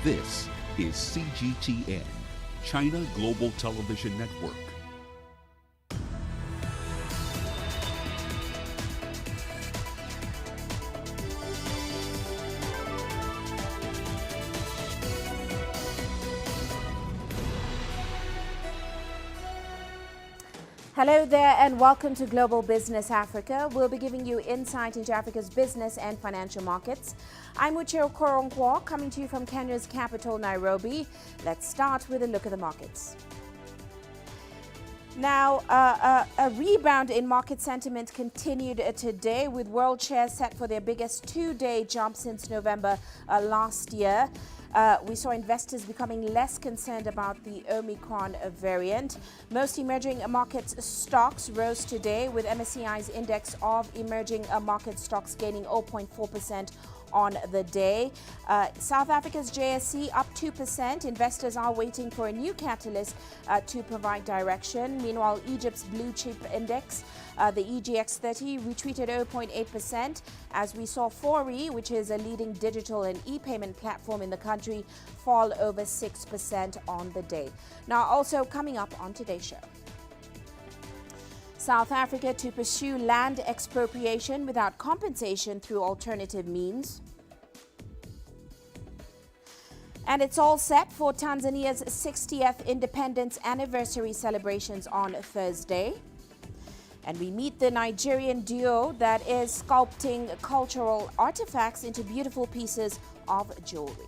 This is CGTN, China Global Television Network. Hello there and welcome to Global Business Africa. We'll be giving you insight into Africa's business and financial markets. I'm Uche Okoronkwo, coming to you from Kenya's capital, Nairobi. Let's start with a look at the markets. Now, a rebound in market sentiment continued today, with world shares set for their biggest two-day jump since November last year. We saw investors becoming less concerned about the Omicron variant. Most emerging markets stocks rose today, with MSCI's index of emerging market stocks gaining 0.4% on the day. South Africa's JSE up 2%. Investors are waiting for a new catalyst to provide direction. Meanwhile, Egypt's blue chip index, the EGX30, retreated 0.8% as we saw Fori, which is a leading digital and e-payment platform in the country, fall over 6% on the day. Now, also coming up on today's show. South Africa to pursue land expropriation without compensation through alternative means. And it's all set for Tanzania's 60th independence anniversary celebrations on Thursday. And we meet the Nigerian duo that is sculpting cultural artifacts into beautiful pieces of jewelry.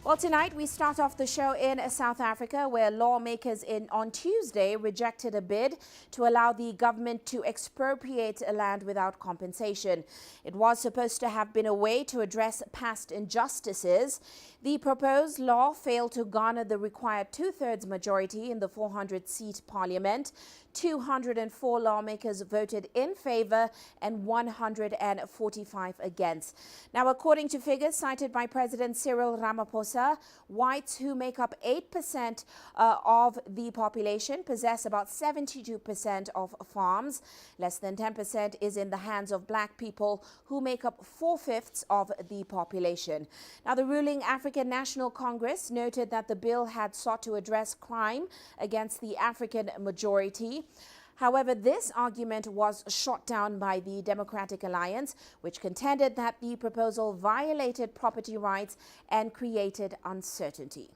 Well, tonight we start off the show in South Africa, where lawmakers on Tuesday rejected a bid to allow the government to expropriate land without compensation. It was supposed to have been a way to address past injustices. The proposed law failed to garner the required two-thirds majority in the 400-seat parliament. 204 lawmakers voted in favor and 145 against. Now, according to figures cited by President Cyril Ramaphosa, whites, who make up 8% of the population, possess about 72% of farms. Less than 10% is in the hands of black people, who make up 4/5 of the population. Now, the ruling African National Congress noted that the bill had sought to address crime against the African majority. However, this argument was shot down by the Democratic Alliance, which contended that the proposal violated property rights and created uncertainty.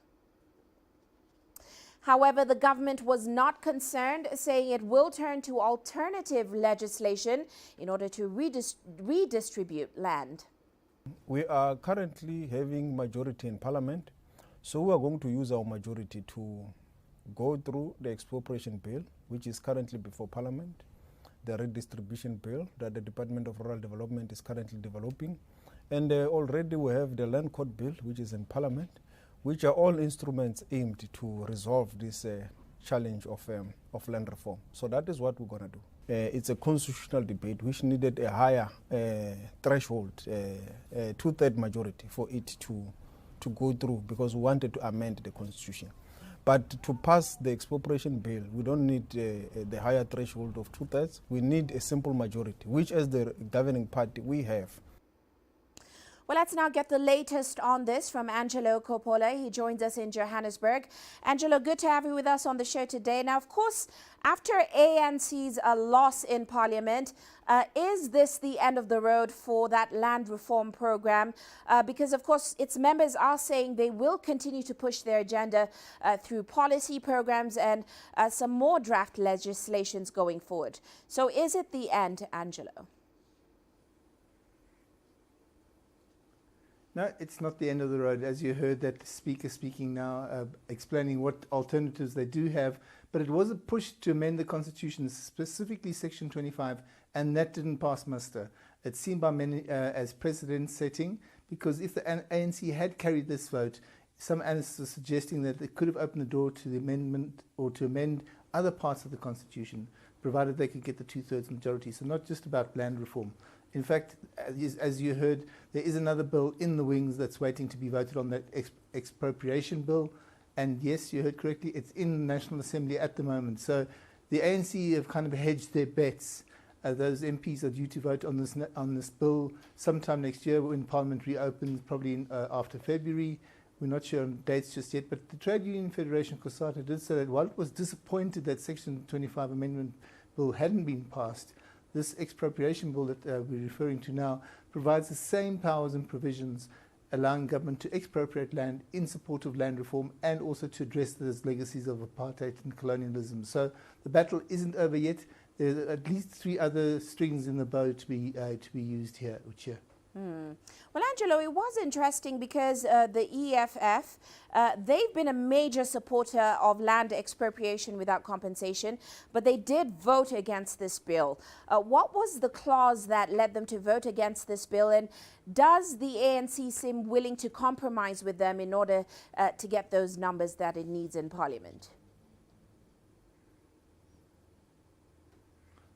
However, the government was not concerned, saying it will turn to alternative legislation in order to redistribute land. We are currently having majority in parliament, so we are going to use our majority to go through the expropriation bill, which is currently before parliament, the redistribution bill that the Department of Rural Development is currently developing, and already we have the land court bill, which is in parliament, which are all instruments aimed to resolve this challenge of land reform. So that is what we're going to do. It's a constitutional debate which needed a higher threshold, two-thirds majority for it to go through, because we wanted to amend the constitution. But to pass the expropriation bill, we don't need the higher threshold of two-thirds. We need a simple majority, which as the governing party we have. Well, let's now get the latest on this from Angelo Coppola. He joins us in Johannesburg. Angelo, good to have you with us on the show today. Now, of course, after ANC's loss in Parliament, is this the end of the road for that land reform program? Because, of course, its members are saying they will continue to push their agenda through policy programs and some more draft legislations going forward. So is it the end, Angelo? No, it's not the end of the road. As you heard that speaker speaking now, explaining what alternatives they do have, but it was a push to amend the Constitution, specifically Section 25, and that didn't pass muster. It's seen by many as precedent setting, because if the ANC had carried this vote, some analysts are suggesting that it could have opened the door to the amendment or to amend other parts of the Constitution, provided they could get the two-thirds majority. So not just about land reform. In fact, as you heard, there is another bill in the wings that's waiting to be voted on, that expropriation bill. And yes, you heard correctly, it's in the National Assembly at the moment. So the ANC have kind of hedged their bets Those MPs are due to vote on this bill sometime next year when Parliament reopens, probably after February. We're not sure on dates just yet, but the Trade Union Federation, COSATU, did say that while it was disappointed that Section 25 Amendment Bill hadn't been passed, this expropriation bill that we're referring to now provides the same powers and provisions, allowing government to expropriate land in support of land reform and also to address those legacies of apartheid and colonialism. So the battle isn't over yet. There's at least 3 other strings in the bow to be used here, Uche. Well, Angelo, it was interesting because the EFF, they've been a major supporter of land expropriation without compensation, but they did vote against this bill. What was the clause that led them to vote against this bill, and does the ANC seem willing to compromise with them in order to get those numbers that it needs in Parliament?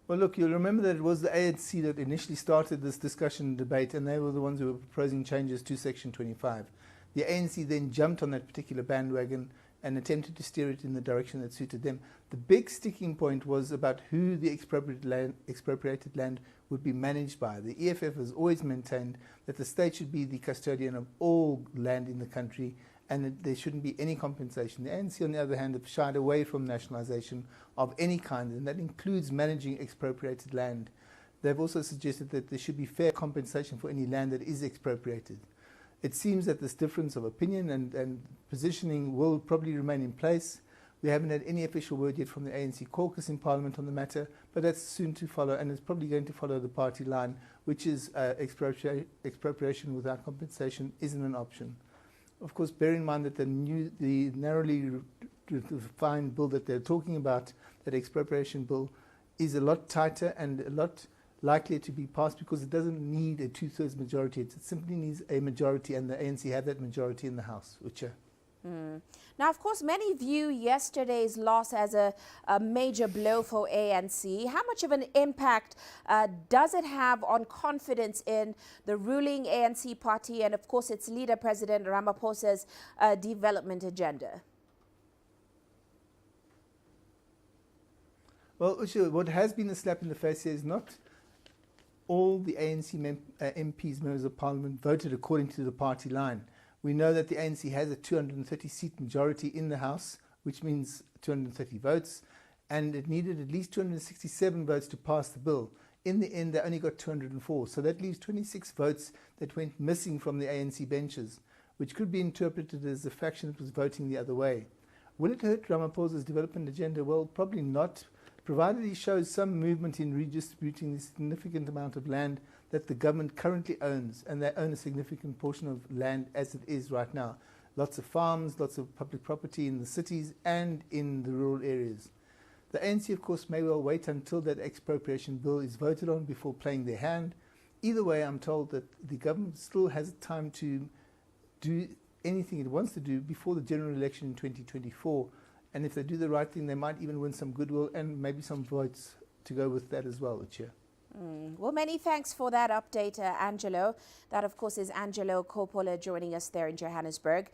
Well, look, you'll remember that it was the ANC that initially started this discussion and debate, and they were the ones who were proposing changes to Section 25. The ANC then jumped on that particular bandwagon and attempted to steer it in the direction that suited them. The big sticking point was about who the expropriated land would be managed by. The EFF has always maintained that the state should be the custodian of all land in the country and that there shouldn't be any compensation. The ANC, on the other hand, have shied away from nationalisation of any kind, and that includes managing expropriated land. They've also suggested that there should be fair compensation for any land that is expropriated. It seems that this difference of opinion and positioning will probably remain in place. We haven't had any official word yet from the ANC caucus in Parliament on the matter, but that's soon to follow, and it's probably going to follow the party line, which is expropriation without compensation isn't an option. Of course, bear in mind that the narrowly defined bill that they're talking about, that expropriation bill, is a lot tighter and a lot likelier to be passed because it doesn't need a 2/3 majority. It simply needs a majority, and the ANC have that majority in the House. Uche. Now, of course, many view yesterday's loss as a major blow for ANC. How much of an impact does it have on confidence in the ruling ANC party and, of course, its leader, President Ramaphosa's development agenda? Well, Uche, what has been a slap in the face here is not all the ANC MPs, members of Parliament, voted according to the party line. We know that the ANC has a 230-seat majority in the House, which means 230 votes, and it needed at least 267 votes to pass the bill. In the end, they only got 204, so that leaves 26 votes that went missing from the ANC benches, which could be interpreted as the faction that was voting the other way. Will it hurt Ramaphosa's development agenda? Well, probably not, provided he shows some movement in redistributing the significant amount of land that the government currently owns, and they own a significant portion of land as it is right now. Lots of farms, lots of public property in the cities and in the rural areas. The ANC, of course, may well wait until that expropriation bill is voted on before playing their hand. Either way, I'm told that the government still has time to do anything it wants to do before the general election in 2024. And if they do the right thing, they might even win some goodwill and maybe some votes to go with that as well, Uche. Well, many thanks for that update, Angelo. That, of course, is Angelo Coppola joining us there in Johannesburg.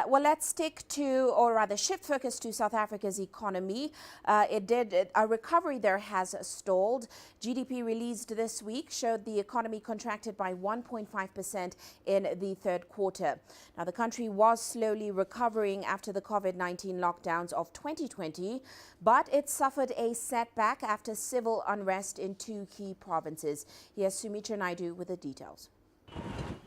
Well, let's stick to, or rather shift focus to South Africa's economy. A recovery there has stalled. GDP released this week showed the economy contracted by 1.5% in the third quarter. Now, the country was slowly recovering after the COVID-19 lockdowns of 2020, but it suffered a setback after civil unrest in 2 key provinces. Here's Sumitra Naidu with the details.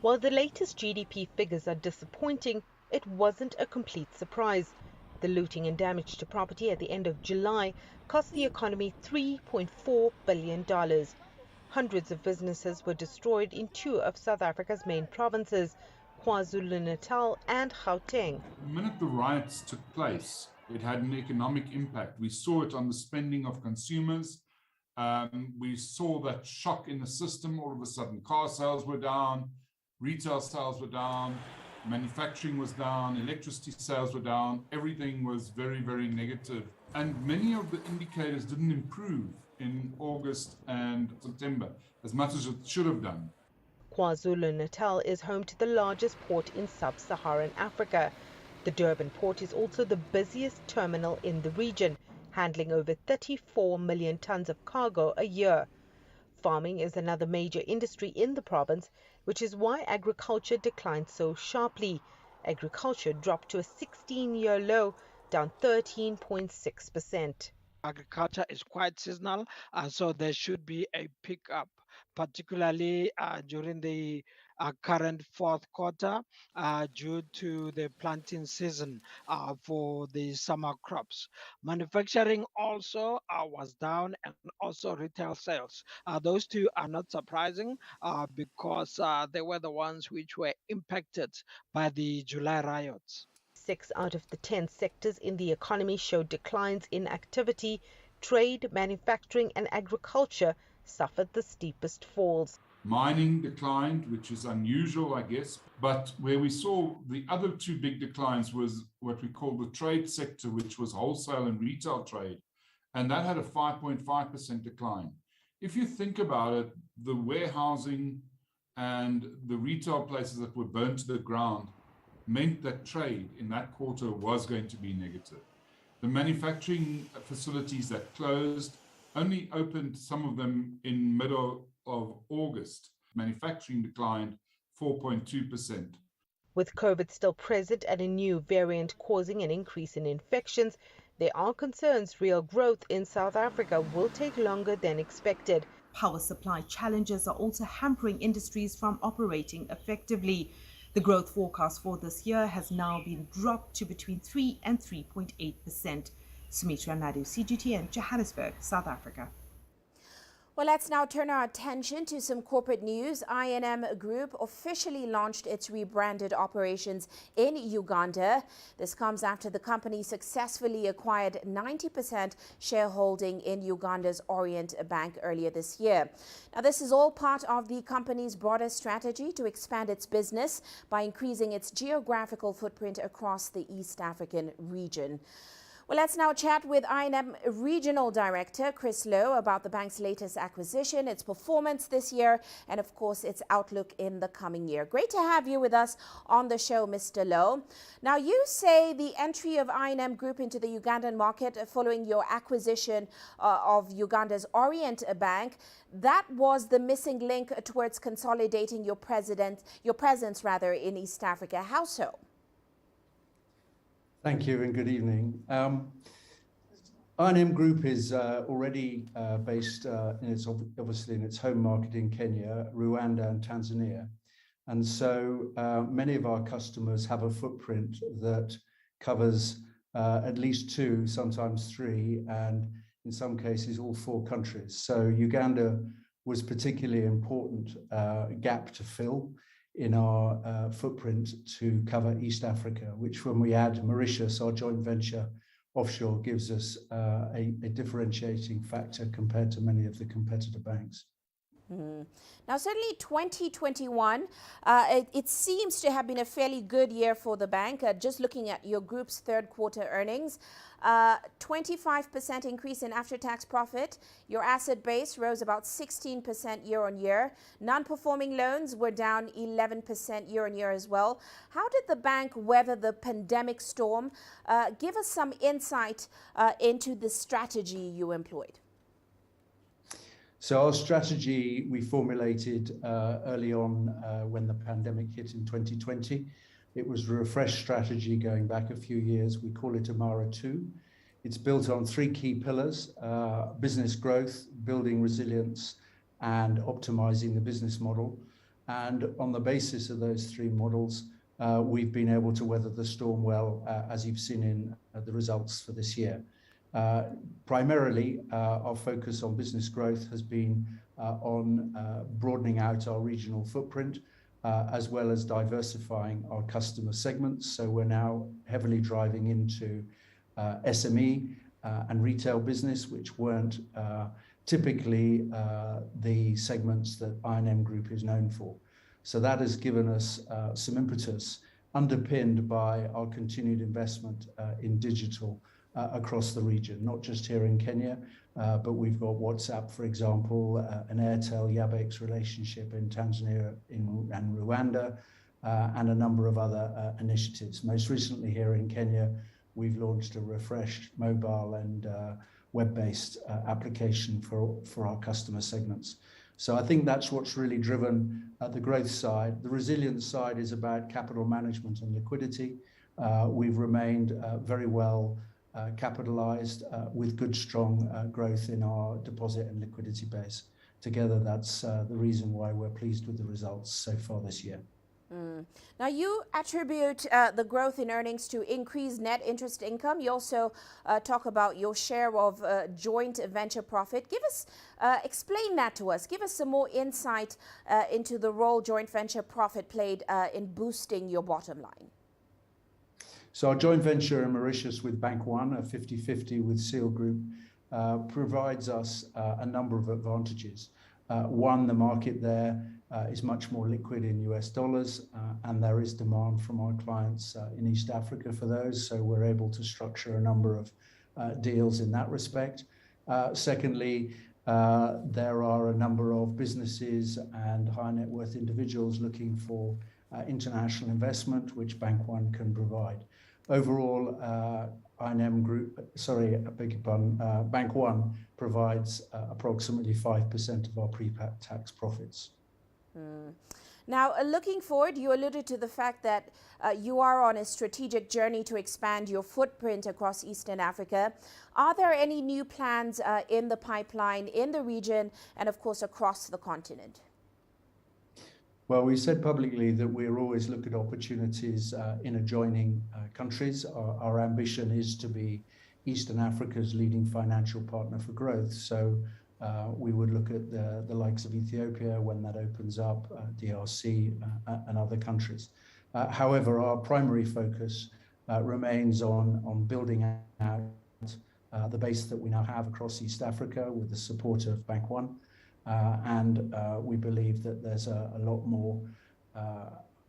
While the latest GDP figures are disappointing, it wasn't a complete surprise. The looting and damage to property at the end of July cost the economy $3.4 billion. Hundreds of businesses were destroyed in 2 of South Africa's main provinces, KwaZulu-Natal and Gauteng. The minute the riots took place, it had an economic impact. We saw it on the spending of consumers. We saw that shock in the system. All of a sudden, car sales were down, retail sales were down, manufacturing was down, electricity sales were down. Everything was very, very negative. And many of the indicators didn't improve in August and September as much as it should have done. KwaZulu-Natal is home to the largest port in sub-Saharan Africa. The Durban port is also the busiest terminal in the region, handling over 34 million tons of cargo a year. Farming is another major industry in the province, which is why agriculture declined so sharply. Agriculture dropped to a 16-year low, down 13.6%. Agriculture is quite seasonal, so there should be a pickup, particularly during the current fourth quarter due to the planting season for the summer crops. Manufacturing also was down, and also retail sales. Those two are not surprising because they were the ones which were impacted by the July riots. 6 out of the 10 sectors in the economy showed declines in activity. Trade, manufacturing and agriculture suffered the steepest falls. Mining declined, which is unusual, I guess. But where we saw the other two big declines was what we call the trade sector, which was wholesale and retail trade. And that had a 5.5% decline. If you think about it, the warehousing and the retail places that were burnt to the ground meant that trade in that quarter was going to be negative. The manufacturing facilities that closed only opened, some of them in middle of August. Manufacturing declined 4.2%. With COVID still present and a new variant causing an increase in infections, there are concerns real growth in South Africa will take longer than expected. Power supply challenges are also hampering industries from operating effectively. The growth forecast for this year has now been dropped to between 3 and 3.8%. Sumitra Nadu, CGTN, Johannesburg, South Africa. Well, let's now turn our attention to some corporate news. I&M Group officially launched its rebranded operations in Uganda. This comes after the company successfully acquired 90% shareholding in Uganda's Orient Bank earlier this year. Now, this is all part of the company's broader strategy to expand its business by increasing its geographical footprint across the East African region. Well, let's now chat with I&M Regional Director Chris Lowe about the bank's latest acquisition, its performance this year, and of course, its outlook in the coming year. Great to have you with us on the show, Mr. Lowe. Now, you say the entry of I&M Group into the Ugandan market following your acquisition of Uganda's Orient Bank, that was the missing link towards consolidating your presence in East Africa. How so? Thank you and good evening. I&M Group is already based obviously in its home market in Kenya, Rwanda and Tanzania. And so many of our customers have a footprint that covers at least 2, sometimes 3, and in some cases all 4 countries. So Uganda was particularly important gap to fill in our footprint to cover East Africa, which when we add Mauritius, our joint venture offshore, gives us a differentiating factor compared to many of the competitor banks. Now, certainly 2021, it seems to have been a fairly good year for the bank. Just looking at your group's third quarter earnings, 25% increase in after-tax profit. Your asset base rose about 16% year on year. Non-performing loans were down 11% year on year as well. How did the bank weather the pandemic storm? Give us some insight into the strategy you employed. So our strategy we formulated early on when the pandemic hit in 2020. It was a refreshed strategy going back a few years. We call it Amara 2. It's built on 3 key pillars: business growth, building resilience, and optimizing the business model. And on the basis of those 3 models, we've been able to weather the storm well, as you've seen in the results for this year. Primarily, our focus on business growth has been on broadening out our regional footprint, as well as diversifying our customer segments. So we're now heavily driving into SME and retail business, which weren't typically the segments that I&M Group is known for. So that has given us some impetus, underpinned by our continued investment in digital across the region, not just here in Kenya, but we've got WhatsApp, for example, an Airtel Yabex relationship in Tanzania and Rwanda, and a number of other initiatives. Most recently here in Kenya, we've launched a refreshed mobile and web-based application for our customer segments. So I think that's what's really driven the growth side. The resilience side is about capital management and liquidity. We've remained very well capitalized with good, strong growth in our deposit and liquidity base. Together, that's the reason why we're pleased with the results so far this year. Now, you attribute the growth in earnings to increased net interest income. You also talk about your share of joint venture profit. Explain that to us. Give us some more insight into the role joint venture profit played in boosting your bottom line. So our joint venture in Mauritius with Bank One, a 50-50 with Seal Group, provides us a number of advantages. One, the market there is much more liquid in US dollars, and there is demand from our clients in East Africa for those. So we're able to structure a number of deals in that respect. Secondly, there are a number of businesses and high net worth individuals looking for international investment, which Bank One can provide. Overall, Bank One provides approximately 5% of our pre-tax profits. Now, looking forward, you alluded to the fact that you are on a strategic journey to expand your footprint across Eastern Africa. Are there any new plans in the pipeline in the region and, of course, across the continent? Well, we said publicly that we're always looking at opportunities in adjoining countries. Our ambition is to be Eastern Africa's leading financial partner for growth. So we would look at the likes of Ethiopia when that opens up, DRC and other countries. However, our primary focus remains on building out the base that we now have across East Africa with the support of Bank One. And we believe that there's a lot more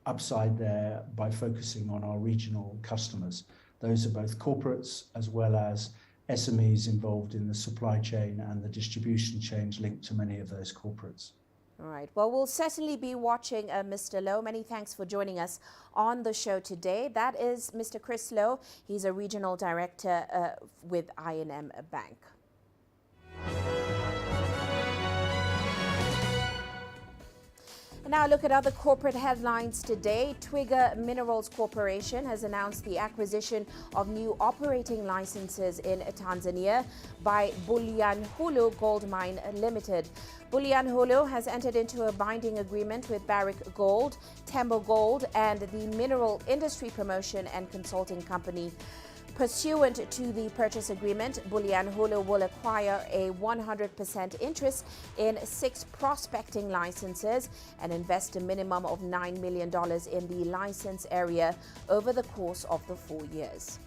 upside there by focusing on our regional customers. Those are both corporates as well as SMEs involved in the supply chain and the distribution chains linked to many of those corporates. All right. Well, we'll certainly be watching Mr. Lowe. Many thanks for joining us on the show today. That is Mr. Chris Lowe. He's a regional director with I&M Bank. And now look at other corporate headlines today. Twigger Minerals Corporation has announced the acquisition of new operating licenses in Tanzania by Bulyanhulu Gold Mine Limited. Bulyanhulu has entered into a binding agreement with Barrick Gold, Tembo Gold, and the mineral industry promotion and consulting company. Pursuant to the purchase agreement, Bulyanhulu will acquire a 100% interest in 6 prospecting licenses and invest a minimum of $9 million in the license area over the course of the 4 years.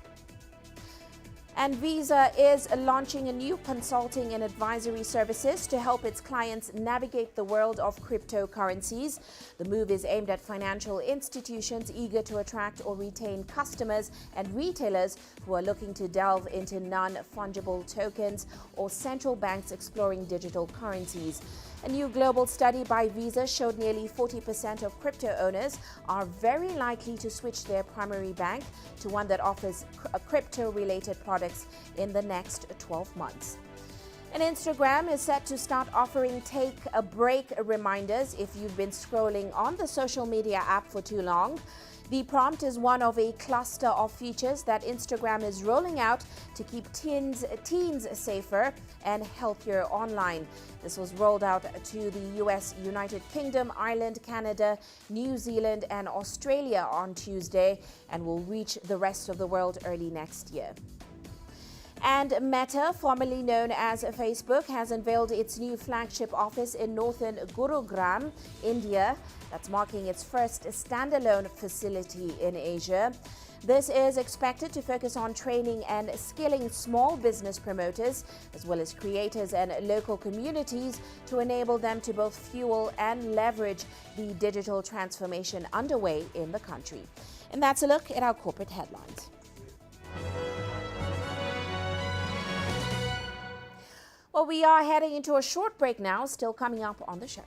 And Visa is launching a new consulting and advisory services to help its clients navigate the world of cryptocurrencies. The move is aimed at financial institutions eager to attract or retain customers and retailers who are looking to delve into non-fungible tokens or central banks exploring digital currencies. A new global study by Visa showed nearly 40% of crypto owners are very likely to switch their primary bank to one that offers crypto-related products in the next 12 months. And Instagram is set to start offering take a break reminders if you've been scrolling on the social media app for too long. The prompt is one of a cluster of features that Instagram is rolling out to keep teens safer and healthier online. This was rolled out to the US, United Kingdom, Ireland, Canada, New Zealand, and Australia on Tuesday and will reach the rest of the world early next year. And Meta, formerly known as Facebook, has unveiled its new flagship office in northern Gurugram, India. That's marking its first standalone facility in Asia. This is expected to focus on training and skilling small business promoters, as well as creators and local communities, to enable them to both fuel and leverage the digital transformation underway in the country. And that's a look at our corporate headlines. Well, we are heading into a short break now, still coming up on the show.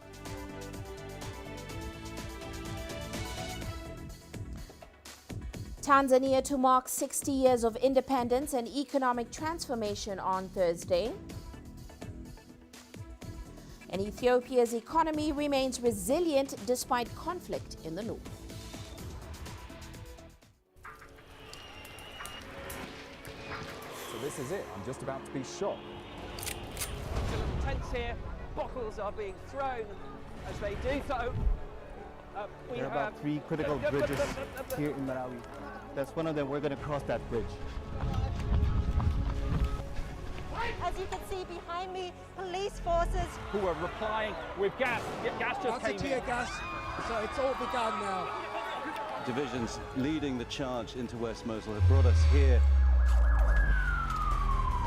Tanzania to mark 60 years of independence and economic transformation on Thursday. And Ethiopia's economy remains resilient despite conflict in the north. So this is it. I'm just about to be shot. A little tense here. Bottles are being thrown as they do so. There are about 3 critical bridges here in Malawi. That's one of them. We're going to cross that bridge. As you can see behind me, police forces who are replying with gas. Gas just came in. Tear gas. So it's all begun now. Divisions leading the charge into West Mosul have brought us here.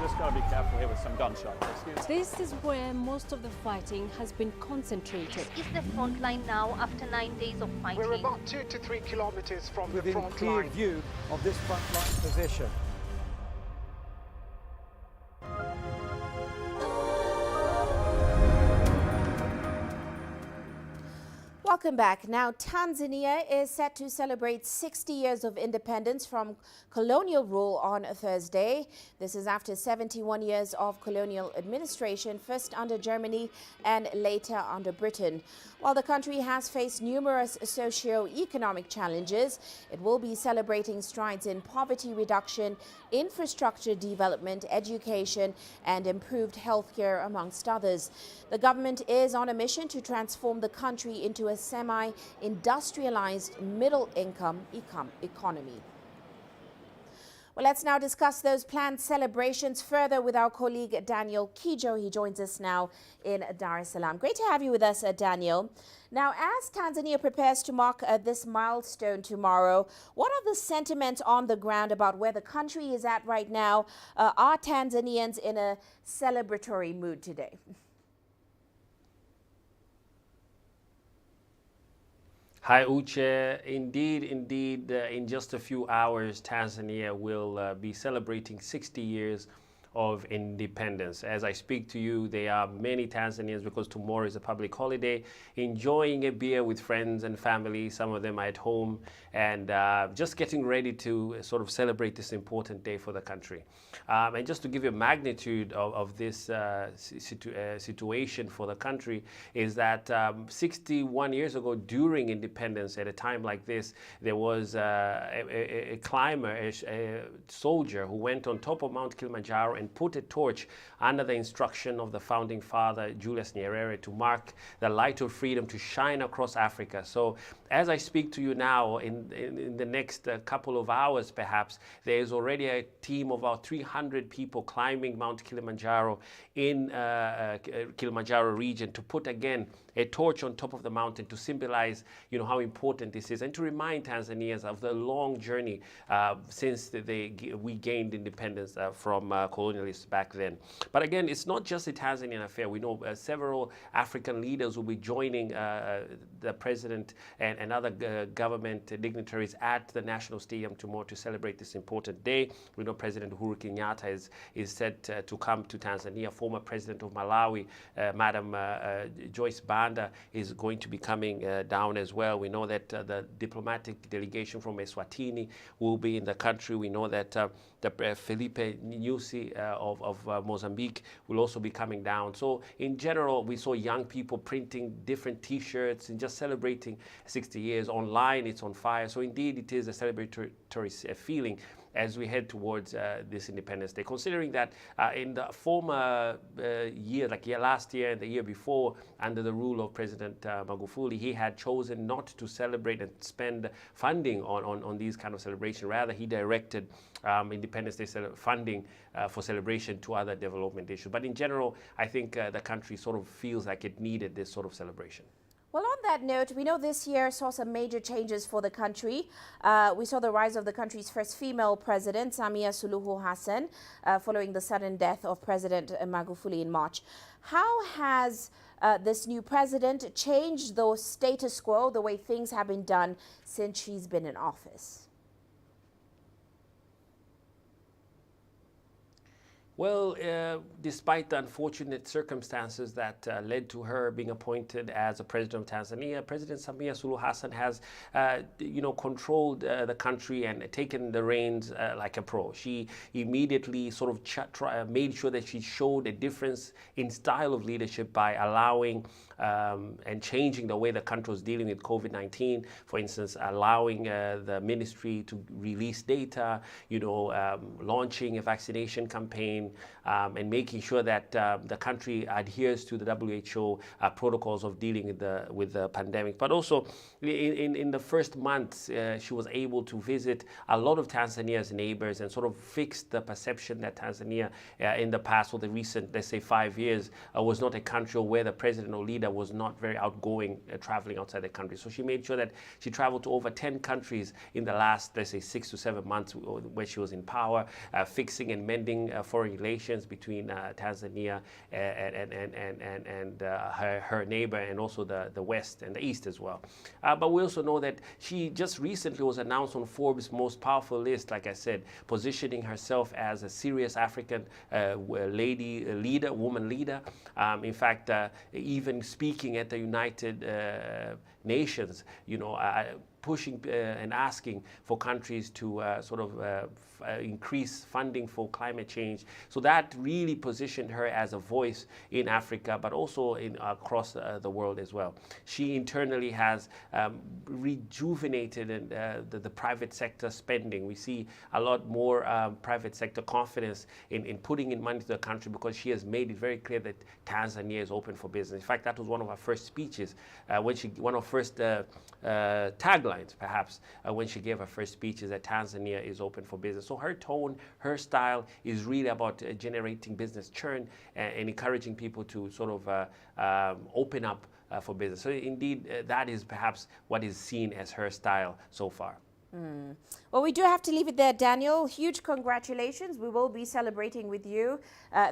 Just got to be careful here with some gunshots. This is where most of the fighting has been concentrated. This is the front line now after 9 days of fighting. We're about 2 to 3 kilometers from within the front clear line. view of this front line position. Welcome back. Now, Tanzania is set to celebrate 60 years of independence from colonial rule on Thursday. This is after 71 years of colonial administration, first under Germany and later under Britain. While the country has faced numerous socio-economic challenges, it will be celebrating strides in poverty reduction, infrastructure development, education, and improved healthcare, amongst others. The government is on a mission to transform the country into a semi-industrialized middle-income economy. Well, let's now discuss those planned celebrations further with our colleague Daniel Kijo. He joins us now in Dar es Salaam. Great to have you with us, Daniel. Now, as Tanzania prepares to mark this milestone tomorrow, what are the sentiments on the ground about where the country is at right now? Are Tanzanians in a celebratory mood today? Hi, Uche. Indeed, in just a few hours, Tanzania will be celebrating 60 years of independence. As I speak to you, there are many Tanzanians, because tomorrow is a public holiday, enjoying a beer with friends and family. Some of them are at home and just getting ready to sort of celebrate this important day for the country. And just to give you a magnitude of this situation for the country is that 61 years ago, during independence, at a time like this, there was a climber, a soldier who went on top of Mount Kilimanjaro and put a torch under the instruction of the founding father, Julius Nyerere, to mark the light of freedom to shine across Africa. So as I speak to you now, in the next couple of hours perhaps, there is already a team of about 300 people climbing Mount Kilimanjaro in Kilimanjaro region to put again a torch on top of the mountain to symbolize, how important this is, and to remind Tanzanians of the long journey since we gained independence from colonialists back then. But again, it's not just a Tanzanian affair. We know several African leaders will be joining the president and other government dignitaries at the National Stadium tomorrow to celebrate this important day. We know President Uhuru Kenyatta is set to come to Tanzania. Former President of Malawi, Madam Joyce Banda, is going to be coming down as well. We know that the diplomatic delegation from Eswatini will be in the country. We know that Felipe Nyusi of Mozambique will also be coming down. So in general, we saw young people printing different T-shirts and just celebrating 60 years. Online, it's on fire. So indeed, it is a celebratory feeling as we head towards this Independence Day, considering that in the former year, like last year and the year before, under the rule of President Magufuli, he had chosen not to celebrate and spend funding on these kind of celebrations. Rather, he directed Independence Day funding for celebration to other development issues. But in general, I think the country sort of feels like it needed this sort of celebration. Well, on that note, we know this year saw some major changes for the country. We saw the rise of the country's first female president, Samia Suluhu Hassan, following the sudden death of President Magufuli in March. How has this new president changed the status quo, the way things have been done since she's been in office? Well, despite the unfortunate circumstances that led to her being appointed as a president of Tanzania, President Samia Suluhu Hassan has, controlled the country and taken the reins like a pro. She immediately sort of made sure that she showed a difference in style of leadership by allowing and changing the way the country was dealing with COVID-19. For instance, allowing the ministry to release data, launching a vaccination campaign, and making sure that the country adheres to the WHO protocols of dealing with the pandemic. But also, in the first months, she was able to visit a lot of Tanzania's neighbors and sort of fix the perception that Tanzania, in the past, or the recent, let's say, 5 years, was not a country where the president or leader was not very outgoing, traveling outside the country. So she made sure that she traveled to over 10 countries in the last, let's say, 6 to 7 months where she was in power, fixing and mending foreign relations between Tanzania and her neighbor, and also the West and the East as well. But we also know that she just recently was announced on Forbes' most powerful list, like I said, positioning herself as a serious African woman leader. In fact, even speaking at the United Nations, pushing and asking for countries to increase funding for climate change. So that really positioned her as a voice in Africa, but also across the world as well. She internally has rejuvenated the private sector spending. We see a lot more private sector confidence in putting in money to the country, because she has made it very clear that Tanzania is open for business. In fact, that was one of her first speeches, one of her first taglines, perhaps, when she gave her first speech, is that Tanzania is open for business. So her tone, her style is really about generating business churn and encouraging people to sort of open up for business. So indeed, that is perhaps what is seen as her style so far. Well, we do have to leave it there, Daniel. Huge congratulations. We will be celebrating with you.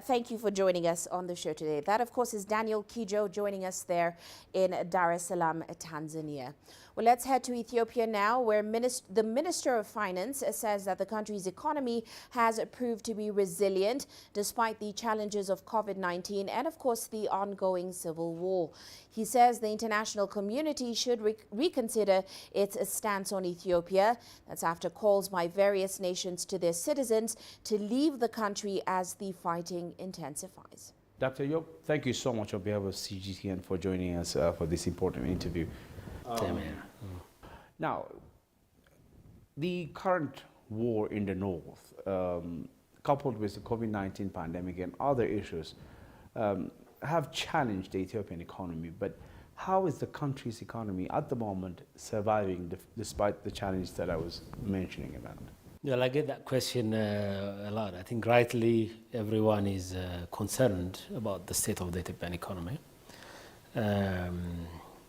Thank you for joining us on the show today. That, of course, is Daniel Kijo joining us there in Dar es Salaam, Tanzania. Well, let's head to Ethiopia now, where the Minister of Finance says that the country's economy has proved to be resilient despite the challenges of COVID-19 and, of course, the ongoing civil war. He says the international community should reconsider its stance on Ethiopia. That's after calls by various nations to their citizens to leave the country as the fighting intensifies. Dr. Yop, thank you so much on behalf of CGTN for joining us for this important interview. Now, the current war in the north, coupled with the COVID-19 pandemic and other issues, have challenged the Ethiopian economy. But how is the country's economy at the moment surviving despite the challenge that I was mentioning about? Well, I get that question a lot. I think rightly everyone is concerned about the state of the Ethiopian economy.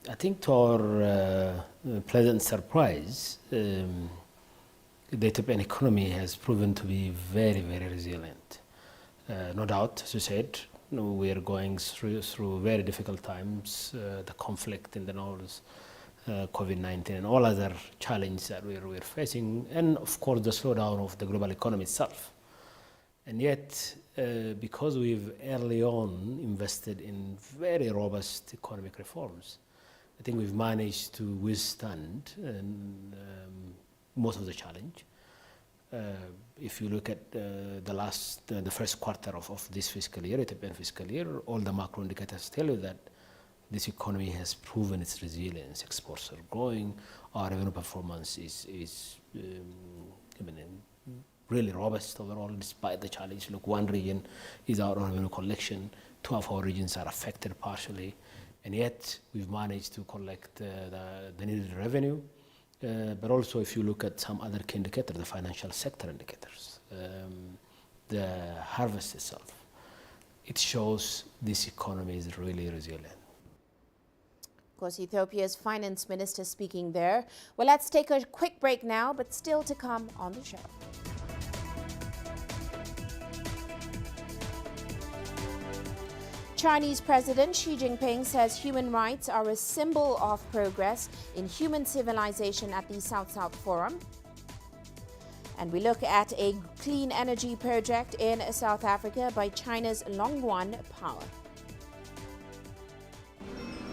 I think to our pleasant surprise, the Ethiopian economy has proven to be very, very resilient. No doubt, as you said, we are going through very difficult times, the conflict in the north, COVID-19 and all other challenges that we're facing, and of course the slowdown of the global economy itself. And yet, because we've early on invested in very robust economic reforms, I think we've managed to withstand most of the challenge. If you look at the first quarter of this fiscal year, Ethiopian fiscal year, all the macro indicators tell you that this economy has proven its resilience. Exports are growing. Our revenue performance is really robust overall, despite the challenge. Look, one region is our revenue collection. 2 of our regions are affected partially. And yet, we've managed to collect the needed revenue. But also, if you look at some other key indicators, the financial sector indicators, the harvest itself, it shows this economy is really resilient. Of course, Ethiopia's finance minister speaking there. Well, let's take a quick break now, but still to come on the show. Chinese President Xi Jinping says human rights are a symbol of progress in human civilization at the South-South Forum. And we look at a clean energy project in South Africa by China's Longwan Power.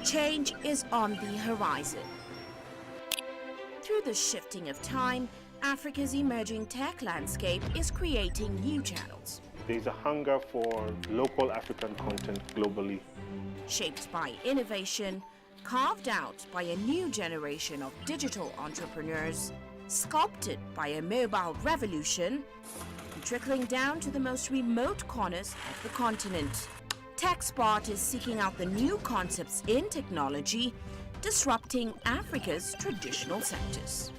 Change is on the horizon. Through the shifting of time, Africa's emerging tech landscape is creating new channels. There's a hunger for local African content globally. Shaped by innovation, carved out by a new generation of digital entrepreneurs, sculpted by a mobile revolution, and trickling down to the most remote corners of the continent. TechSpot is seeking out the new concepts in technology, disrupting Africa's traditional sectors.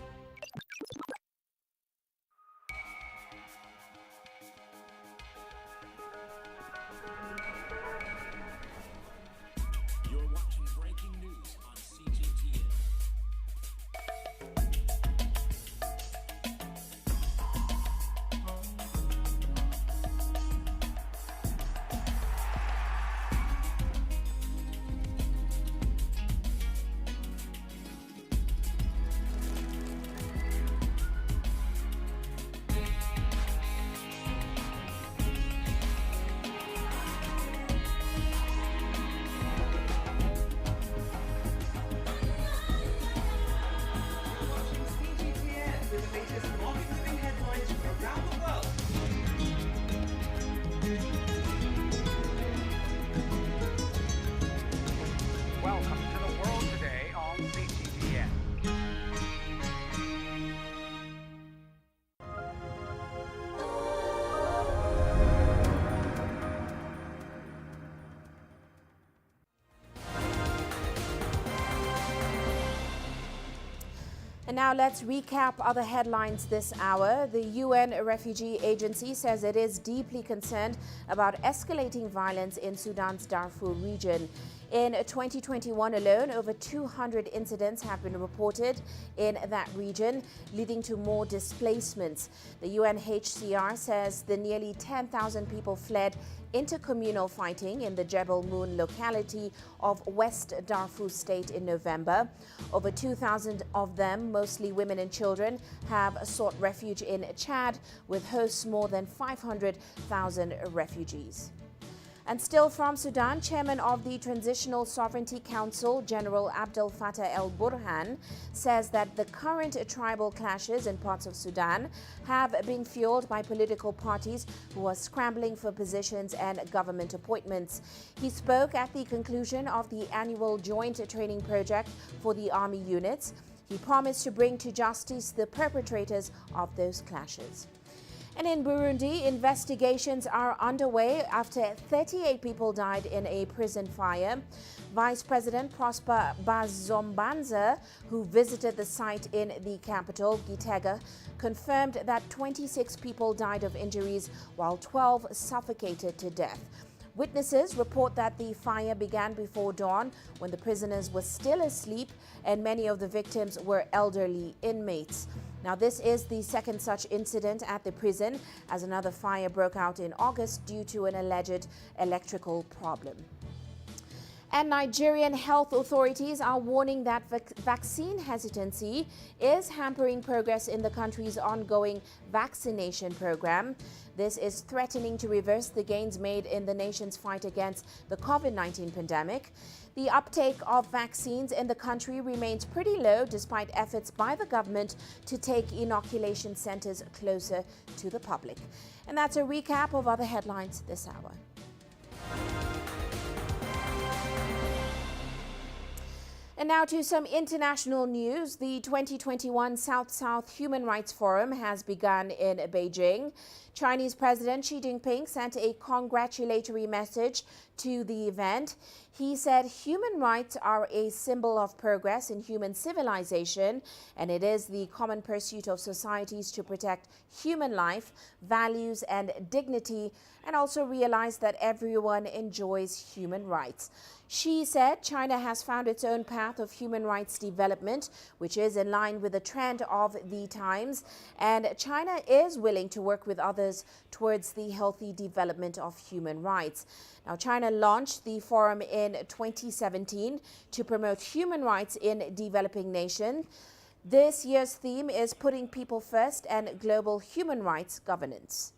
You're watching breaking news on CGTN. Welcome to the world today on CGTN. And now let's recap other headlines this hour. The UN Refugee Agency says it is deeply concerned about escalating violence in Sudan's Darfur region. In 2021 alone, over 200 incidents have been reported in that region, leading to more displacements. The UNHCR says the nearly 10,000 people fled intercommunal fighting in the Jebel Moon locality of West Darfur state in November. Over 2,000 of them, mostly women and children, have sought refuge in Chad, with hosts more than 500,000 refugees. And still from Sudan, Chairman of the Transitional Sovereignty Council, General Abdel Fattah el-Burhan, says that the current tribal clashes in parts of Sudan have been fueled by political parties who are scrambling for positions and government appointments. He spoke at the conclusion of the annual joint training project for the army units. He promised to bring to justice the perpetrators of those clashes. And in Burundi, investigations are underway after 38 people died in a prison fire. Vice President Prosper Bazombanza, who visited the site in the capital, Gitega, confirmed that 26 people died of injuries while 12 suffocated to death. Witnesses report that the fire began before dawn when the prisoners were still asleep and many of the victims were elderly inmates. Now, this is the second such incident at the prison, as another fire broke out in August due to an alleged electrical problem. And Nigerian health authorities are warning that vaccine hesitancy is hampering progress in the country's ongoing vaccination program. This is threatening to reverse the gains made in the nation's fight against the COVID-19 pandemic. The uptake of vaccines in the country remains pretty low despite efforts by the government to take inoculation centers closer to the public. And that's a recap of other headlines this hour. And now to some international news. The 2021 South-South Human Rights Forum has begun in Beijing. Chinese President Xi Jinping sent a congratulatory message to the event. He said human rights are a symbol of progress in human civilization, and it is the common pursuit of societies to protect human life, values, and dignity, and also realize that everyone enjoys human rights. Xi said China has found its own path of human rights development, which is in line with the trend of the times, and China is willing to work with others towards the healthy development of human rights. Now, China launched the forum in 2017 to promote human rights in developing nations. This year's theme is putting people first and global human rights governance.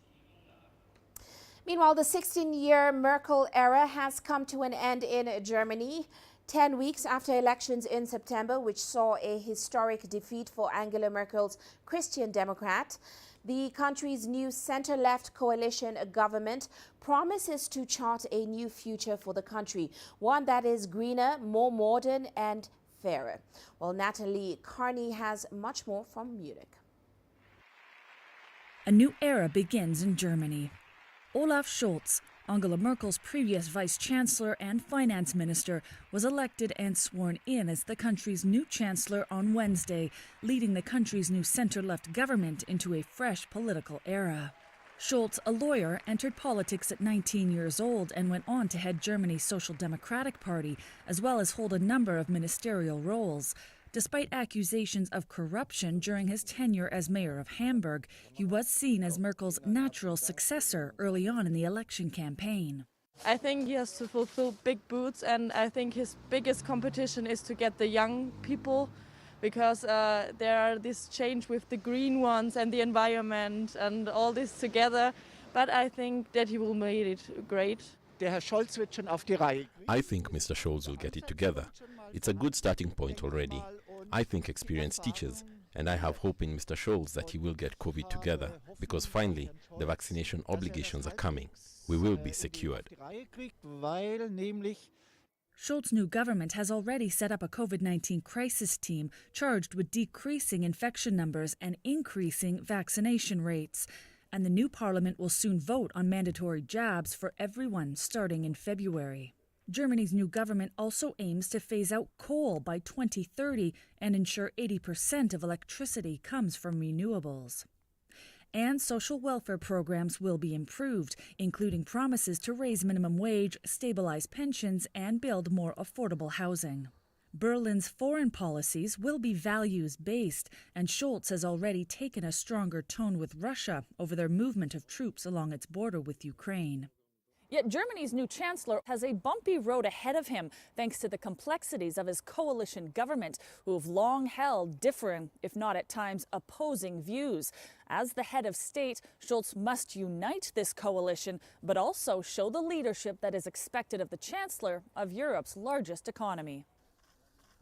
Meanwhile, the 16-year Merkel era has come to an end in Germany, 10 weeks after elections in September, which saw a historic defeat for Angela Merkel's Christian Democrat. The country's new center-left coalition government promises to chart a new future for the country, one that is greener, more modern and fairer. Well, Natalie Carney has much more from Munich. A new era begins in Germany. Olaf Scholz, Angela Merkel's previous vice-chancellor and finance minister, was elected and sworn in as the country's new chancellor on Wednesday, leading the country's new center-left government into a fresh political era. Scholz, a lawyer, entered politics at 19 years old and went on to head Germany's Social Democratic Party, as well as hold a number of ministerial roles. Despite accusations of corruption during his tenure as mayor of Hamburg, he was seen as Merkel's natural successor early on in the election campaign. I think he has to fulfill big boots, and I think his biggest competition is to get the young people, because there are this change with the green ones and the environment and all this together. But I think that he will make it great. Der Herr Scholz wird schon auf die Reihe. I think Mr. Scholz will get it together. It's a good starting point already. I think experience teaches, and I have hope in Mr. Scholz that he will get COVID together, because finally the vaccination obligations are coming. We will be secured. Scholz's new government has already set up a COVID-19 crisis team charged with decreasing infection numbers and increasing vaccination rates. And the new parliament will soon vote on mandatory jabs for everyone starting in February. Germany's new government also aims to phase out coal by 2030 and ensure 80% of electricity comes from renewables. And social welfare programs will be improved, including promises to raise minimum wage, stabilize pensions, and build more affordable housing. Berlin's foreign policies will be values-based, and Scholz has already taken a stronger tone with Russia over their movement of troops along its border with Ukraine. Yet Germany's new chancellor has a bumpy road ahead of him, thanks to the complexities of his coalition government, who have long held differing, if not at times opposing views. As the head of state, Scholz must unite this coalition, but also show the leadership that is expected of the chancellor of Europe's largest economy.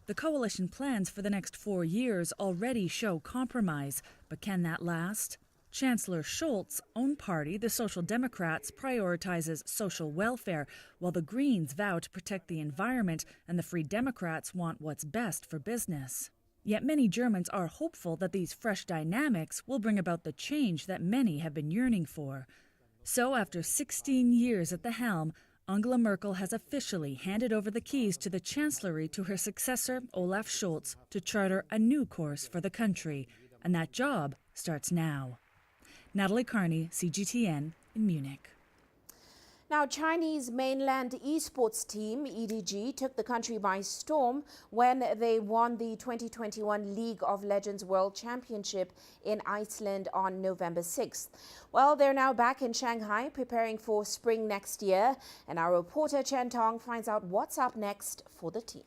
The coalition plans for the next 4 years already show compromise, but can that last? Chancellor Scholz's own party, the Social Democrats, prioritizes social welfare, while the Greens vow to protect the environment and the Free Democrats want what's best for business. Yet many Germans are hopeful that these fresh dynamics will bring about the change that many have been yearning for. So after 16 years at the helm, Angela Merkel has officially handed over the keys to the chancellery to her successor, Olaf Scholz, to charter a new course for the country. And that job starts now. Natalie Carney, CGTN in Munich. Now, Chinese mainland esports team, EDG, took the country by storm when they won the 2021 League of Legends World Championship in Iceland on November 6th. Well, they're now back in Shanghai preparing for spring next year. And our reporter Chen Tong finds out what's up next for the team.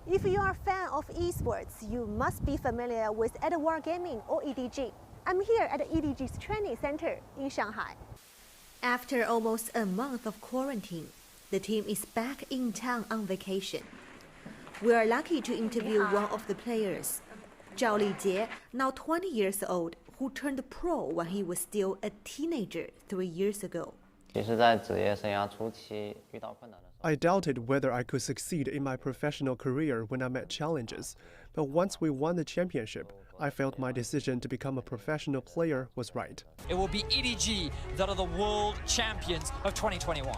If you are a fan of esports, you must be familiar with Edward Gaming or EDG. I'm here at EDG's training center in Shanghai. After almost a month of quarantine, the team is back in town on vacation. We are lucky to interview one of the players, Zhao Lijie, now 20 years old, who turned pro when he was still a teenager 3 years ago. I doubted whether I could succeed in my professional career when I met challenges, but once we won the championship, I felt my decision to become a professional player was right. It will be EDG that are the world champions of 2021.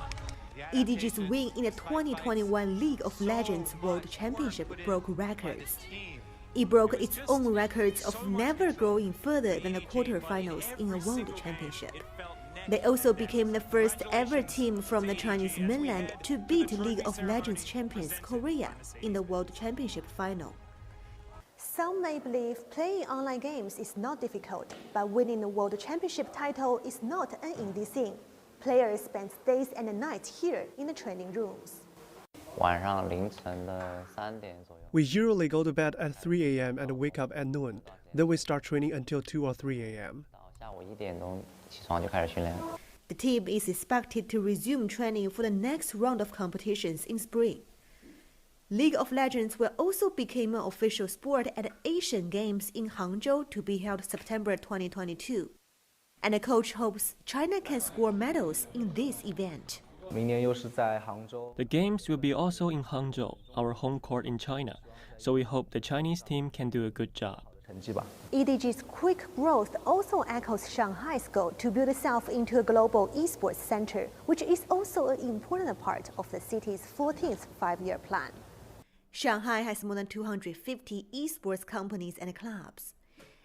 EDG's win in the 2021 League of Legends World Championship broke records. It broke its own records of never going further than the quarterfinals in a World Championship. They also became the first ever team from the Chinese mainland to beat League of Legends champions Korea in the World Championship final. Some may believe playing online games is not difficult, but winning the World Championship title is not an easy thing. Players spend days and nights here in the training rooms. We usually go to bed at 3 a.m. and wake up at noon. Then we start training until 2 or 3 a.m. The team is expected to resume training for the next round of competitions in spring. League of Legends will also become an official sport at the Asian Games in Hangzhou to be held September 2022. And the coach hopes China can score medals in this event. The games will be also in Hangzhou, our home court in China, so we hope the Chinese team can do a good job. EDG's quick growth also echoes Shanghai's goal to build itself into a global esports center, which is also an important part of the city's 14th five-year plan. Shanghai has more than 250 esports companies and clubs,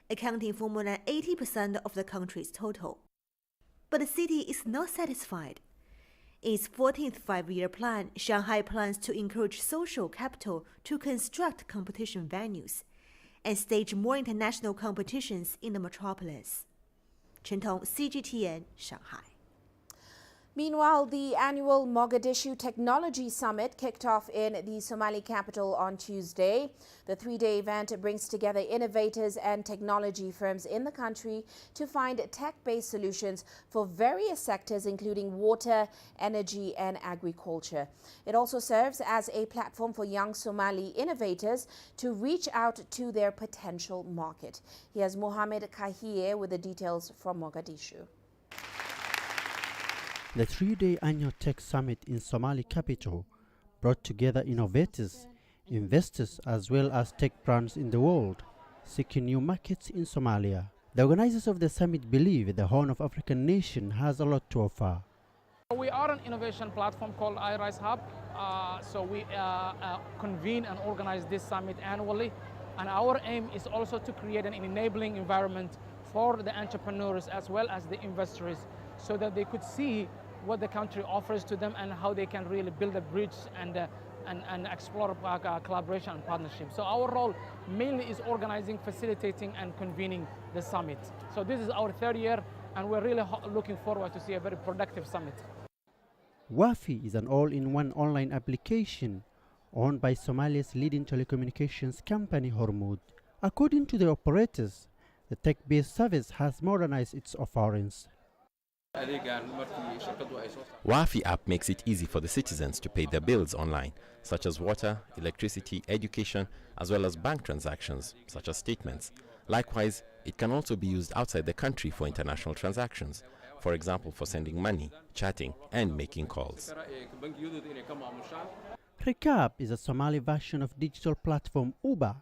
accounting for more than 80% of the country's total. But the city is not satisfied. In its 14th five-year plan, Shanghai plans to encourage social capital to construct competition venues and stage more international somalians in the metropolis. Chen Tong, CGTN, Shanghai. Meanwhile, the annual Mogadishu Technology Summit kicked off in the Somali capital on Tuesday. The three-day event brings together innovators and technology firms in the country to find tech-based solutions for various sectors, including water, energy, and agriculture. It also serves as a platform for young Somali innovators to reach out to their potential market. Here's Mohamed Kahie with the details from Mogadishu. The three-day annual Tech Summit in Somali capital brought together innovators, investors as well as tech brands in the world, seeking new markets in Somalia. The organizers of the summit believe the Horn of African nation has a lot to offer. We are an innovation platform called iRise Hub. So we convene and organize this summit annually. And our aim is also to create an enabling environment for the entrepreneurs as well as the investors, so that they could see what the country offers to them and how they can really build a bridge and explore collaboration and partnership. So our role mainly is organizing, facilitating, and convening the summit. So this is our third year, and we're really looking forward to see a very productive summit. Wafi is an all-in-one online application owned by Somalia's leading telecommunications company, Hormuz. According to the operators, the tech-based service has modernized its offerings. Wafi app makes it easy for the citizens to pay their bills online, such as water, electricity, education, as well as bank transactions, such as statements. Likewise, it can also be used outside the country for international transactions, for example, for sending money, chatting, and making calls. Recap is a Somali version of digital platform Uber,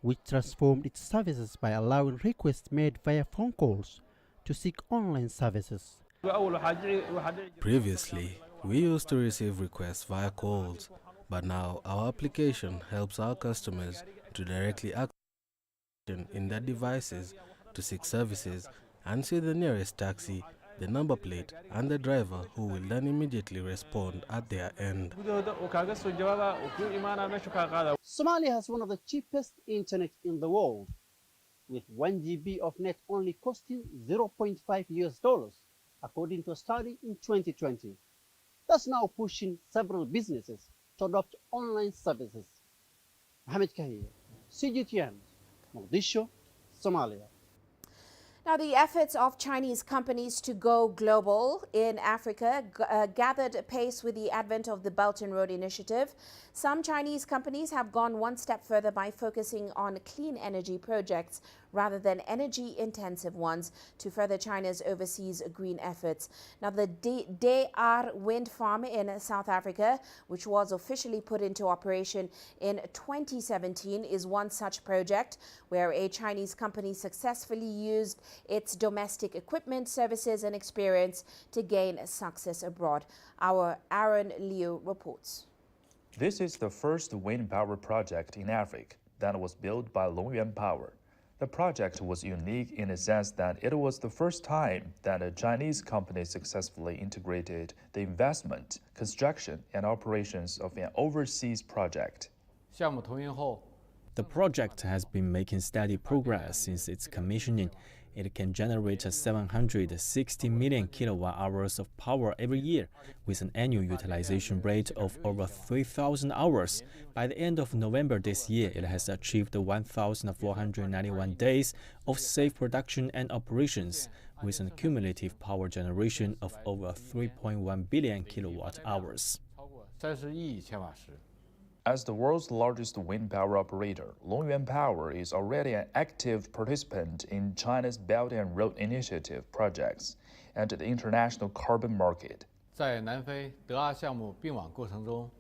which transformed its services by allowing requests made via phone calls to seek online services. Previously, we used to receive requests via calls, but now our application helps our customers to directly access in their devices to seek services and see the nearest taxi, the number plate, and the driver, who will then immediately respond at their end. Somalia has one of the cheapest internet in the world, with 1 GB of net only costing $0.5 according to a study in 2020. That's now pushing several businesses to adopt online services. Mohamed Kahir, CGTN, Mogadishu, Somalia. Now, the efforts of Chinese companies to go global in Africa gathered pace with the advent of the Belt and Road Initiative. Some Chinese companies have gone one step further by focusing on clean energy projects rather than energy-intensive ones to further China's overseas green efforts. Now, the DR wind farm in South Africa, which was officially put into operation in 2017, is one such project where a Chinese company successfully used its domestic equipment, services, and experience to gain success abroad. Our Aaron Liu reports. This is the first wind power project in Africa that was built by Longyuan Power. The project was unique in the sense that it was the first time that a Chinese company successfully integrated the investment, construction, and operations of an overseas project. The project has been making steady progress since its commissioning It can generate 760 million kilowatt-hours of power every year, with an annual utilization rate of over 3,000 hours. By the end of November this year, it has achieved 1,491 days of safe production and operations, with a cumulative power generation of over 3.1 billion kilowatt-hours. As the world's largest wind power operator, Longyuan Power is already an active participant in China's Belt and Road Initiative projects and the international carbon market. 在南非德阿项目并网过程中,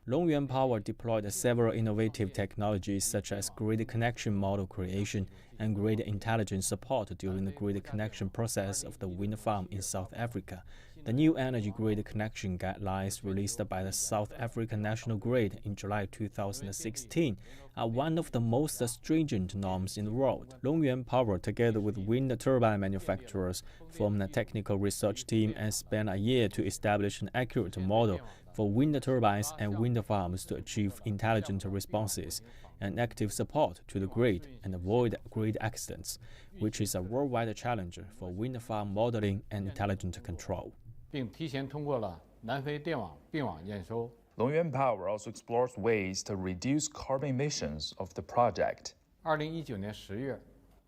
Longyuan Power deployed several innovative technologies such as grid connection model creation and grid intelligence support during the grid connection process of the wind farm in South Africa. The new energy grid connection guidelines released by the South African National Grid in July 2016 are one of the most stringent norms in the world. Longyuan Power, together with wind turbine manufacturers, formed a technical research team and spent a year to establish an accurate model for wind turbines and wind farms to achieve intelligent responses and active support to the grid and avoid grid accidents, which is a worldwide challenge for wind farm modeling and intelligent control. 并提前通过了南非电网并网验收。 Longyuan Power also explores ways to reduce carbon emissions of the project. 2019年10月,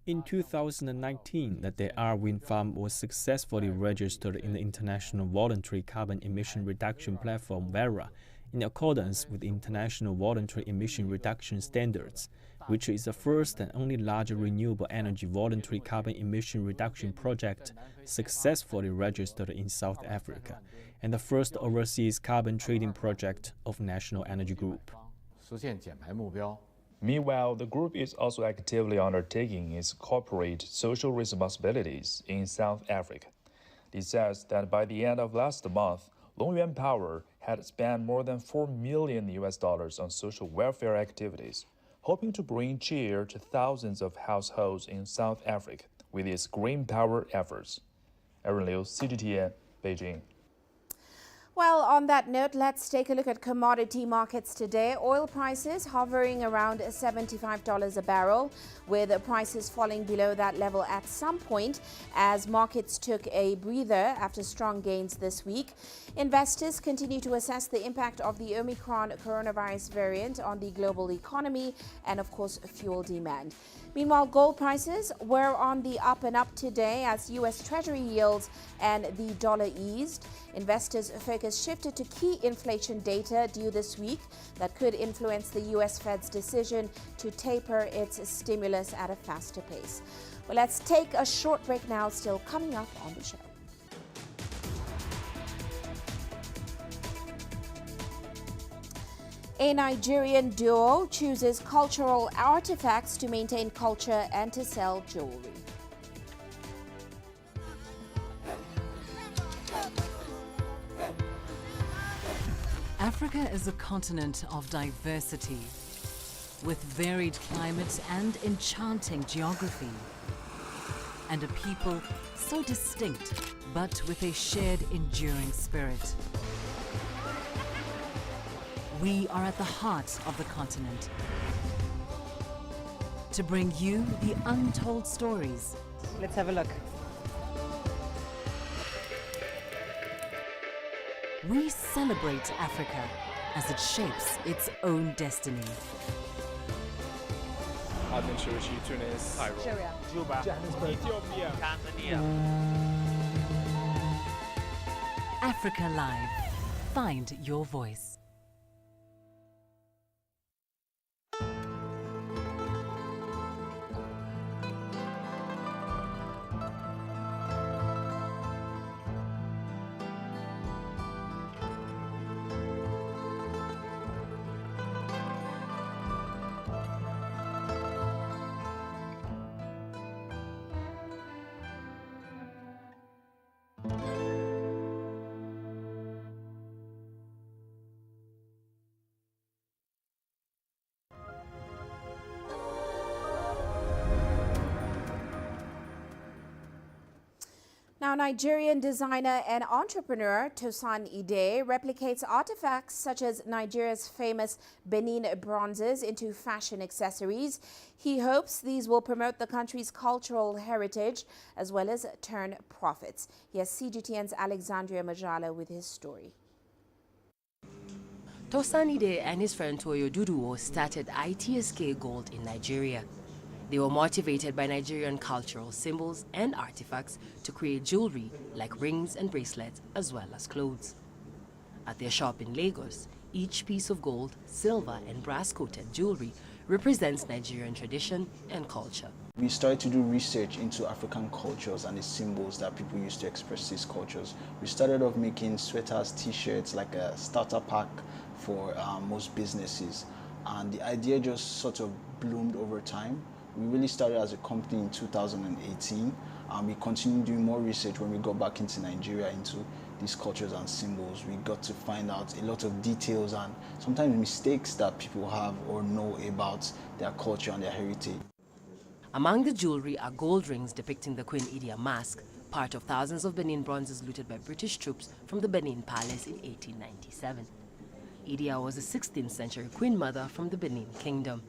in 2019, the De'ar wind farm was successfully registered in the International Voluntary Carbon Emission Reduction Platform (VERA), in accordance with International Voluntary Emission Reduction Standards, which is the first and only large renewable energy voluntary carbon emission reduction project successfully registered in South Africa, and the first overseas carbon trading project of National Energy Group. 实现减排目标。 Meanwhile, the group is also actively undertaking its corporate social responsibilities in South Africa. It says that by the end of last month, Longyuan Power had spent more than $4 million on social welfare activities, hoping to bring cheer to thousands of households in South Africa with its green power efforts. Aaron Liu, CGTN, Beijing. Well, on that note, let's take a look at commodity markets today. Oil prices hovering around $75 a barrel, with prices falling below that level at some point as markets took a breather after strong gains this week. Investors continue to assess the impact of the Omicron coronavirus variant on the global economy and, of course, fuel demand. Meanwhile, gold prices were on the up and up today as U.S. Treasury yields and the dollar eased. Investors' focus shifted to key inflation data due this week that could influence the U.S. Fed's decision to taper its stimulus at a faster pace. Well, let's take a short break now, still coming up on the show. A Nigerian duo chooses cultural artifacts to maintain culture and to sell jewelry. Africa is a continent of diversity, with varied climates and enchanting geography, and a people so distinct, but with a shared enduring spirit. We are at the heart of the continent to bring you the untold stories. Let's have a look. We celebrate Africa as it shapes its own destiny. Tunis, Cairo, Syria, Juba, Johannesburg, Ethiopia, Tanzania. Africa Live. Find your voice. Now, Nigerian designer and entrepreneur Tosan Ide replicates artifacts such as Nigeria's famous Benin bronzes into fashion accessories. He hopes these will promote the country's cultural heritage as well as turn profits. Here's CGTN's Alexandria Majala with his story. Tosan Ide and his friend Toyo Duduo started ITSK Gold in Nigeria. They were motivated by Nigerian cultural symbols and artifacts to create jewelry like rings and bracelets as well as clothes. At their shop in Lagos, each piece of gold, silver and brass-coated jewelry represents Nigerian tradition and culture. We started to do research into African cultures and the symbols that people used to express these cultures. We started off making sweaters, t-shirts, like a starter pack for most businesses. And the idea just sort of bloomed over time. We really started as a company in 2018, and we continued doing more research when we got back into Nigeria, into these cultures and symbols. We got to find out a lot of details and sometimes mistakes that people have or know about their culture and their heritage. Among the jewelry are gold rings depicting the Queen Idia mask, part of thousands of Benin bronzes looted by British troops from the Benin Palace in 1897. Idia was a 16th century queen mother from the Benin Kingdom.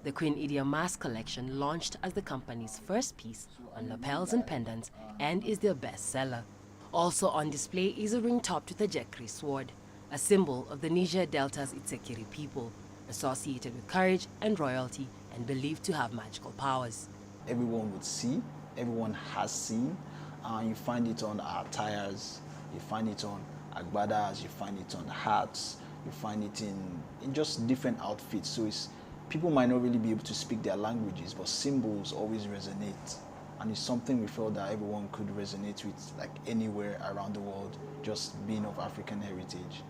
The Queen Idia mask collection launched as the company's first piece on lapels and pendants and is their best seller. Also on display is a ring topped with a Jekri sword, a symbol of the Niger Delta's Itsekiri people, associated with courage and royalty and believed to have magical powers. Everyone would see, everyone has seen. You find it on attires, you find it on agbadas, you find it on hats, you find it in just different outfits. So people might not really be able to speak their languages, but symbols always resonate. And it's something we felt that everyone could resonate with, like anywhere around the world, just being of African heritage.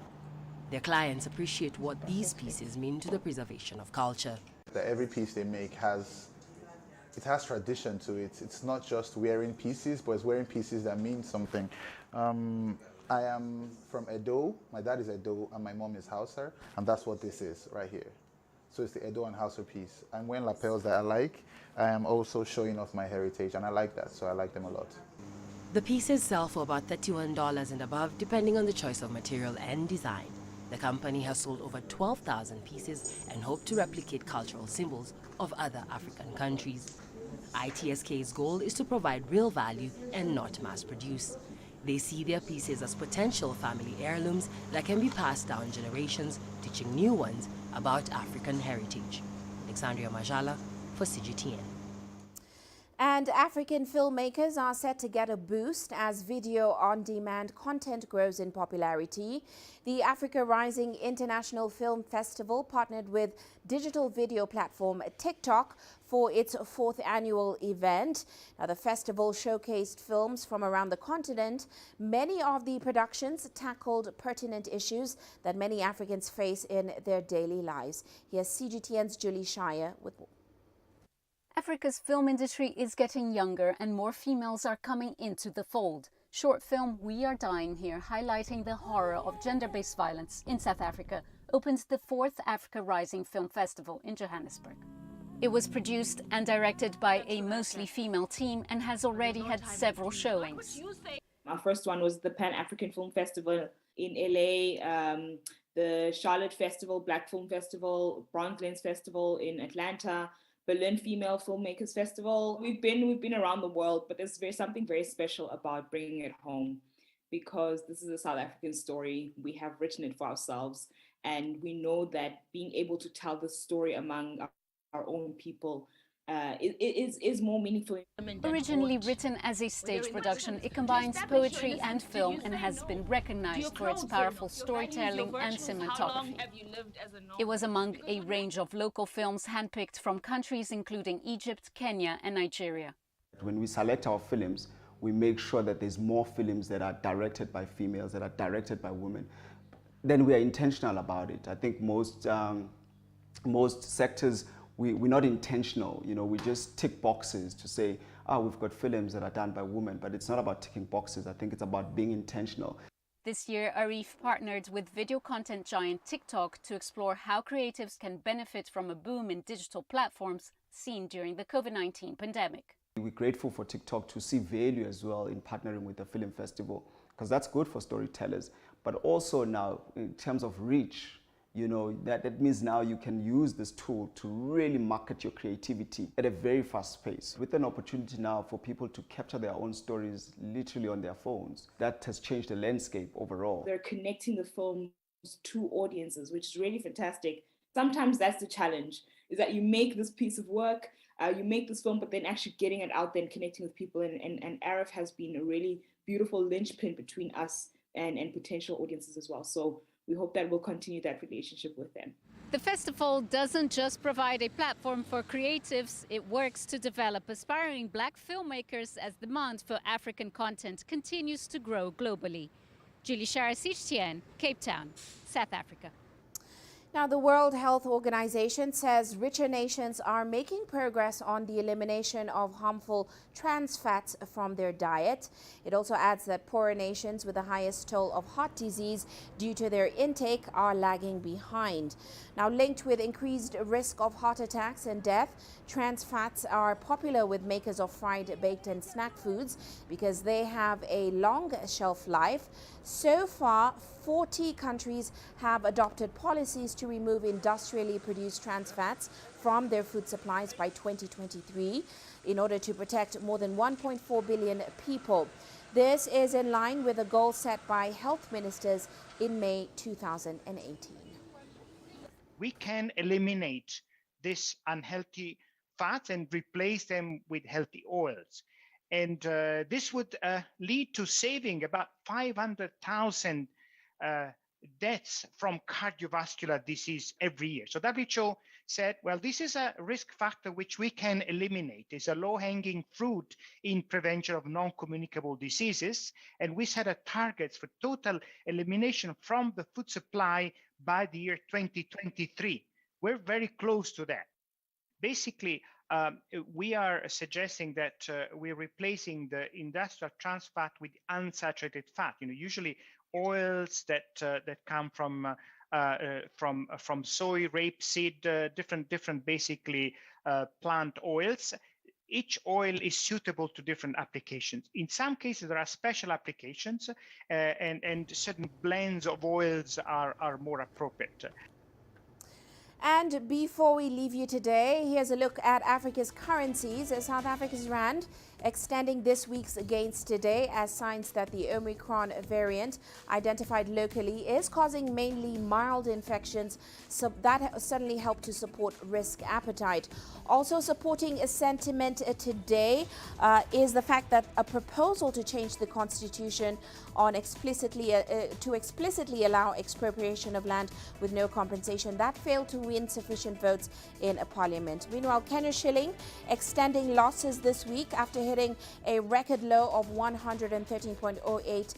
Their clients appreciate what these pieces mean to the preservation of culture. That every piece they make has tradition to it. It's not just wearing pieces, but it's wearing pieces that mean something. I am from Edo, my dad is Edo, and my mom is Hausa, and that's what this is right here. So it's the Edo and Hausa piece. I'm wearing lapels that I like. I am also showing off my heritage, and I like that, so I like them a lot. The pieces sell for about $31 and above, depending on the choice of material and design. The company has sold over 12,000 pieces and hopes to replicate cultural symbols of other African countries. ITSK's goal is to provide real value and not mass-produce. They see their pieces as potential family heirlooms that can be passed down generations, teaching new ones about African heritage. Alexandria Majala for CGTN. And African filmmakers are set to get a boost as video-on-demand content grows in popularity. The Africa Rising International Film Festival partnered with digital video platform TikTok for its 4th annual event. Now, the festival showcased films from around the continent. Many of the productions tackled pertinent issues that many Africans face in their daily lives. Here's CGTN's Julie Shire with more. Africa's film industry is getting younger and more females are coming into the fold. Short film We Are Dying Here, highlighting the horror of gender-based violence in South Africa, opens the 4th Africa Rising Film Festival in Johannesburg. It was produced and directed by a mostly female team and has already had several showings. Our first one was the Pan-African Film Festival in LA, the Charlotte Festival, Black Film Festival, Bronze Lens Festival in Atlanta, Berlin Female Filmmakers Festival. We've been around the world, but there's something very special about bringing it home, because this is a South African story. We have written it for ourselves, and we know that being able to tell the story among our own people is more meaningful. Originally written as a stage production, it combines poetry and film and has been recognized for its powerful storytelling and cinematography. It was among a range of local films handpicked from countries including Egypt, Kenya and Nigeria. When we select our films, we make sure that there's more films that are directed by females, that are directed by women. Then we are intentional about it. I think most sectors, we're not intentional, we just tick boxes to say, we've got films that are done by women, but it's not about ticking boxes. I think it's about being intentional. This year, Arif partnered with video content giant TikTok to explore how creatives can benefit from a boom in digital platforms seen during the COVID-19 pandemic. We're grateful for TikTok to see value as well in partnering with the film festival, because that's good for storytellers. But also now, in terms of reach, you know, that means now you can use this tool to really market your creativity at a very fast pace. With an opportunity now for people to capture their own stories literally on their phones, that has changed the landscape overall. They're connecting the films to audiences, which is really fantastic. Sometimes that's the challenge, is that you make this piece of work, you make this film, but then actually getting it out there and connecting with people. And Arif has been a really beautiful linchpin between us and potential audiences as well. So we hope that we'll continue that relationship with them. The festival doesn't just provide a platform for creatives, it works to develop aspiring Black filmmakers as demand for African content continues to grow globally. Julie Shara, CGTN, Cape Town, South Africa. Now, the World Health Organization says richer nations are making progress on the elimination of harmful trans fats from their diet. It also adds that poorer nations with the highest toll of heart disease due to their intake are lagging behind. Now, linked with increased risk of heart attacks and death, trans fats are popular with makers of fried, baked and snack foods because they have a long shelf life. So far, 40 countries have adopted policies to remove industrially produced trans fats from their food supplies by 2023 in order to protect more than 1.4 billion people. This is in line with a goal set by health ministers in May 2018. We can eliminate this unhealthy fats and replace them with healthy oils. And this would lead to saving about 500,000 deaths from cardiovascular disease every year. So WHO said, well, this is a risk factor which we can eliminate. It's a low-hanging fruit in prevention of non-communicable diseases. And we set a target for total elimination from the food supply by the year 2023. We're very close to that. Basically, we are suggesting that we're replacing the industrial trans fat with unsaturated fat. You know, usually oils that come from soy, rapeseed, different basically plant oils. Each oil is suitable to different applications. In some cases, there are special applications, and certain blends of oils are more appropriate. And before we leave you today, here's a look at Africa's currencies. South Africa's rand extending this week's gains today as signs that the Omicron variant identified locally is causing mainly mild infections, so that certainly helped to support risk appetite. Also supporting a sentiment today is the fact that a proposal to change the constitution on explicitly allow expropriation of land with no compensation, that failed to win sufficient votes in a parliament. Meanwhile, Kenya shilling extending losses this week after hitting a record low of 113.08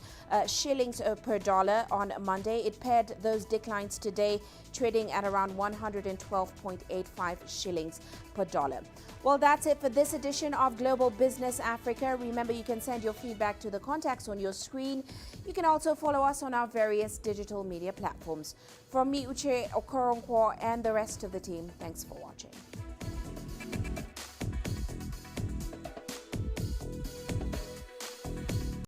shillings per dollar on Monday. It paired those declines today, trading at around 112.85 shillings per dollar. Well, that's it for this edition of Global Business Africa. Remember, you can send your feedback to the contacts on your screen. You can also follow us on our various digital media platforms. From me, Uche Okoronkwo, and the rest of the team, thanks for watching.